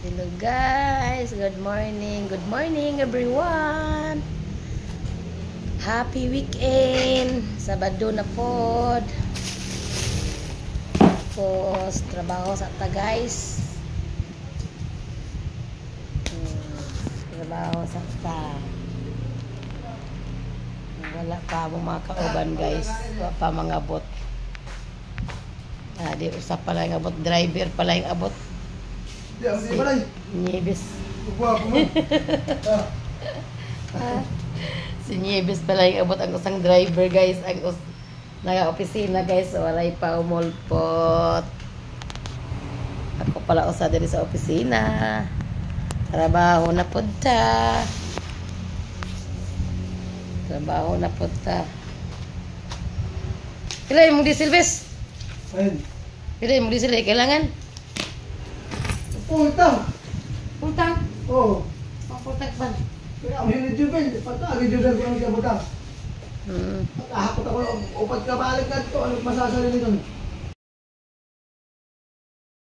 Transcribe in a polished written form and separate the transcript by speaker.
Speaker 1: Hello guys, good morning everyone. Happy weekend. Sabado na pod. Tapos trabaho sa ta guys. Trabaho sa ta. Wala pa mo mga kauban guys. Wala pa mga abot. Di usap pala yung abot. Driver pala yung abot. Si Nieves. Si Nieves pala yung abot ang usang driver guys. Ang naka-opisina guys. Walay pa umulpot. Ako pala usa diri sa opisina. Trabaho na punta. Trabaho na punta. Pila yung diesel bes? Pila yung diesel eh? Kailangan?
Speaker 2: Utang.
Speaker 1: Utang?
Speaker 2: Oo.
Speaker 1: Utang ba?
Speaker 2: Kaya ang hinidjubin. Pagka-agidjubin ko lang siya butang. Pagkahapot ako, upat ka balik ka ito. Anong masasali nito?